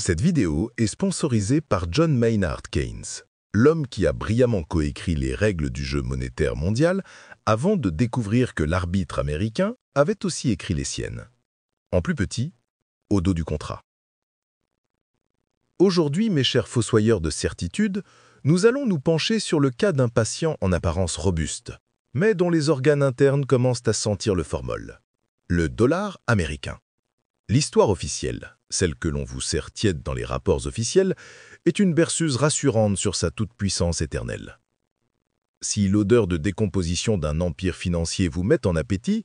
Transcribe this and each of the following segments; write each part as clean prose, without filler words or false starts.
Cette vidéo est sponsorisée par John Maynard Keynes, l'homme qui a brillamment coécrit les règles du jeu monétaire mondial avant de découvrir que l'arbitre américain avait aussi écrit les siennes. En plus petit, au dos du contrat. Aujourd'hui, mes chers fossoyeurs de certitude, nous allons nous pencher sur le cas d'un patient en apparence robuste, mais dont les organes internes commencent à sentir le formol. Le dollar américain. L'histoire officielle, celle que l'on vous sert tiède dans les rapports officiels, est une berceuse rassurante sur sa toute-puissance éternelle. Si l'odeur de décomposition d'un empire financier vous met en appétit,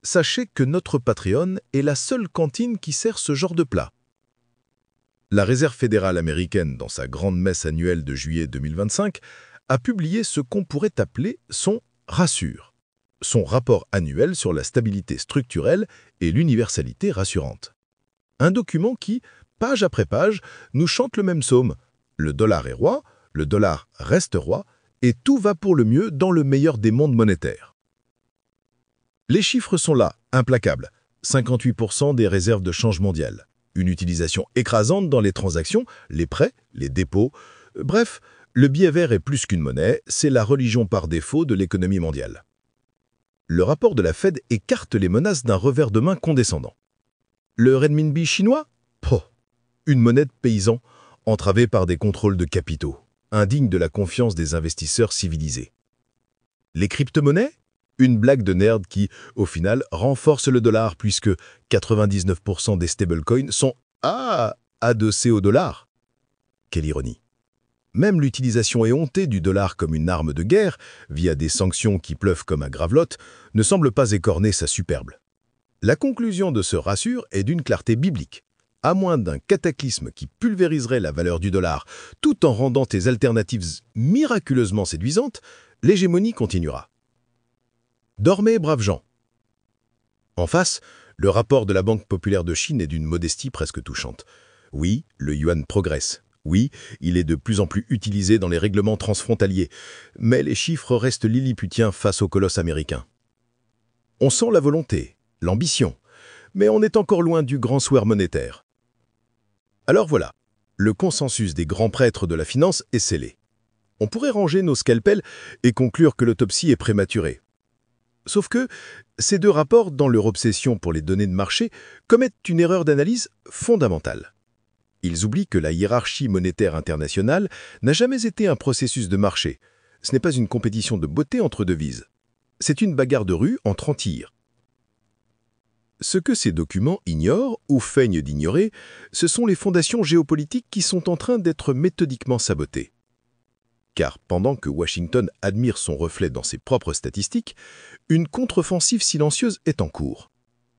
sachez que notre Patreon est la seule cantine qui sert ce genre de plat. La Réserve fédérale américaine, dans sa grande messe annuelle de juillet 2025, a publié ce qu'on pourrait appeler son RASSURE, son rapport annuel sur la stabilité structurelle et l'universalité rassurante. Un document qui, page après page, nous chante le même psaume. Le dollar est roi, le dollar reste roi, et tout va pour le mieux dans le meilleur des mondes monétaires. Les chiffres sont là, implacables. 58% des réserves de change mondiales. Une utilisation écrasante dans les transactions, les prêts, les dépôts. Bref, le billet vert est plus qu'une monnaie, c'est la religion par défaut de l'économie mondiale. Le rapport de la Fed écarte les menaces d'un revers de main condescendant. Le renminbi chinois? Une monnaie de paysan, entravée par des contrôles de capitaux, indigne de la confiance des investisseurs civilisés. Les crypto-monnaies? Une blague de nerd qui, au final, renforce le dollar puisque 99% des stablecoins sont adossés au dollar. Quelle ironie. Même l'utilisation éhontée du dollar comme une arme de guerre, via des sanctions qui pleuvent comme à gravelotte, ne semble pas écorner sa superbe. La conclusion de ce rassure est d'une clarté biblique. À moins d'un cataclysme qui pulvériserait la valeur du dollar, tout en rendant tes alternatives miraculeusement séduisantes, l'hégémonie continuera. Dormez, braves gens. En face, le rapport de la Banque populaire de Chine est d'une modestie presque touchante. Oui, le yuan progresse. Oui, il est de plus en plus utilisé dans les règlements transfrontaliers, mais les chiffres restent lilliputiens face au colosse américain. On sent la volonté, l'ambition, mais on est encore loin du grand swear monétaire. Alors voilà, le consensus des grands prêtres de la finance est scellé. On pourrait ranger nos scalpels et conclure que l'autopsie est prématurée. Sauf que ces deux rapports, dans leur obsession pour les données de marché, commettent une erreur d'analyse fondamentale. Ils oublient que la hiérarchie monétaire internationale n'a jamais été un processus de marché. Ce n'est pas une compétition de beauté entre devises. C'est une bagarre de rue entre antires. Ce que ces documents ignorent, ou feignent d'ignorer, ce sont les fondations géopolitiques qui sont en train d'être méthodiquement sabotées. Car pendant que Washington admire son reflet dans ses propres statistiques, une contre-offensive silencieuse est en cours.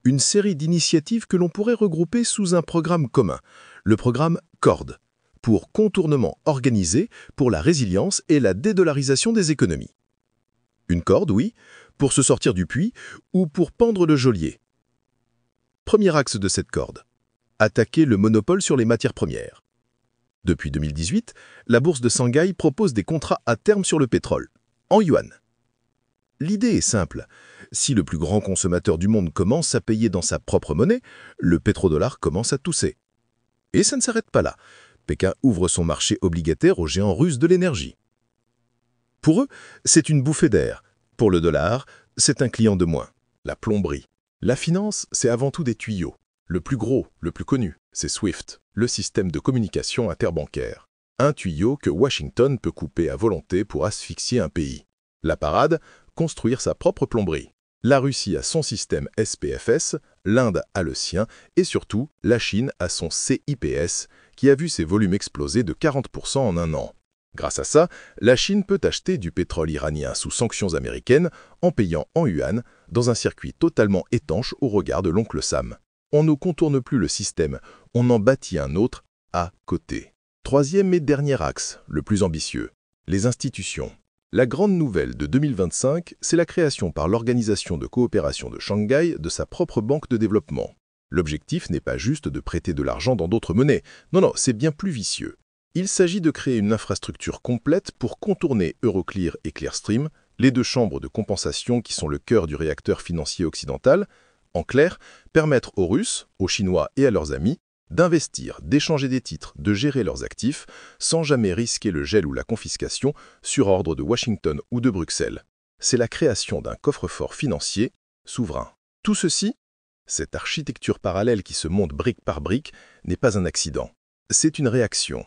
Une série d'initiatives que l'on pourrait regrouper sous un programme commun, le programme CORD, pour contournement organisé pour la résilience et la dédollarisation des économies. Une corde, oui, pour se sortir du puits ou pour pendre le geôlier. Premier axe de cette corde, attaquer le monopole sur les matières premières. Depuis 2018, la bourse de Shanghai propose des contrats à terme sur le pétrole, en yuan. L'idée est simple. Si le plus grand consommateur du monde commence à payer dans sa propre monnaie, le pétrodollar commence à tousser. Et ça ne s'arrête pas là. Pékin ouvre son marché obligataire aux géants russes de l'énergie. Pour eux, c'est une bouffée d'air. Pour le dollar, c'est un client de moins. La plomberie. La finance, c'est avant tout des tuyaux. Le plus gros, le plus connu, c'est SWIFT, le système de communication interbancaire. Un tuyau que Washington peut couper à volonté pour asphyxier un pays. La parade, construire sa propre plomberie. La Russie a son système SPFS, l'Inde a le sien, et surtout, la Chine a son CIPS, qui a vu ses volumes exploser de 40% en un an. Grâce à ça, la Chine peut acheter du pétrole iranien sous sanctions américaines en payant en yuan dans un circuit totalement étanche au regard de l'oncle Sam. On ne contourne plus le système, on en bâtit un autre à côté. Troisième et dernier axe, le plus ambitieux, les institutions. La grande nouvelle de 2025, c'est la création par l'Organisation de coopération de Shanghai de sa propre banque de développement. L'objectif n'est pas juste de prêter de l'argent dans d'autres monnaies. Non, c'est bien plus vicieux. Il s'agit de créer une infrastructure complète pour contourner Euroclear et Clearstream, les deux chambres de compensation qui sont le cœur du réacteur financier occidental. En clair, permettre aux Russes, aux Chinois et à leurs amis d'investir, d'échanger des titres, de gérer leurs actifs, sans jamais risquer le gel ou la confiscation sur ordre de Washington ou de Bruxelles. C'est la création d'un coffre-fort financier souverain. Tout ceci, cette architecture parallèle qui se monte brique par brique, n'est pas un accident. C'est une réaction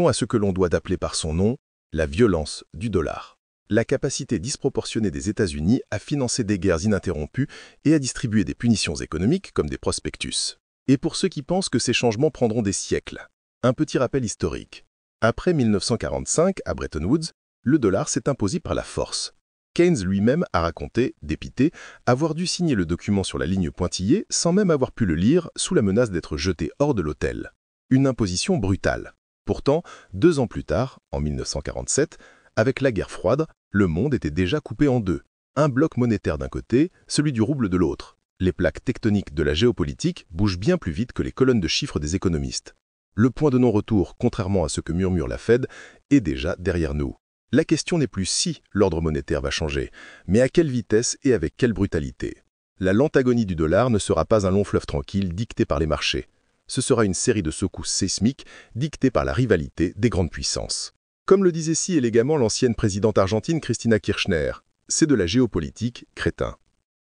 à ce que l'on doit appeler par son nom, la violence du dollar. La capacité disproportionnée des États-Unis à financer des guerres ininterrompues et à distribuer des punitions économiques comme des prospectus. Et pour ceux qui pensent que ces changements prendront des siècles, un petit rappel historique. Après 1945, à Bretton Woods, le dollar s'est imposé par la force. Keynes lui-même a raconté, dépité, avoir dû signer le document sur la ligne pointillée sans même avoir pu le lire sous la menace d'être jeté hors de l'hôtel. Une imposition brutale. Pourtant, 2 ans plus tard, en 1947, avec la guerre froide, le monde était déjà coupé en deux. Un bloc monétaire d'un côté, celui du rouble de l'autre. Les plaques tectoniques de la géopolitique bougent bien plus vite que les colonnes de chiffres des économistes. Le point de non-retour, contrairement à ce que murmure la Fed, est déjà derrière nous. La question n'est plus si l'ordre monétaire va changer, mais à quelle vitesse et avec quelle brutalité. La lente agonie du dollar ne sera pas un long fleuve tranquille dicté par les marchés. Ce sera une série de secousses sismiques dictées par la rivalité des grandes puissances. Comme le disait si élégamment l'ancienne présidente argentine Cristina Kirchner, c'est de la géopolitique, crétin.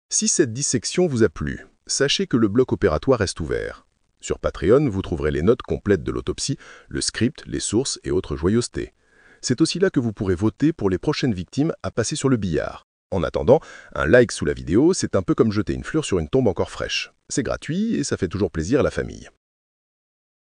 Si cette dissection vous a plu, sachez que le bloc opératoire reste ouvert. Sur Patreon, vous trouverez les notes complètes de l'autopsie, le script, les sources et autres joyeusetés. C'est aussi là que vous pourrez voter pour les prochaines victimes à passer sur le billard. En attendant, un like sous la vidéo, c'est un peu comme jeter une fleur sur une tombe encore fraîche. C'est gratuit et ça fait toujours plaisir à la famille.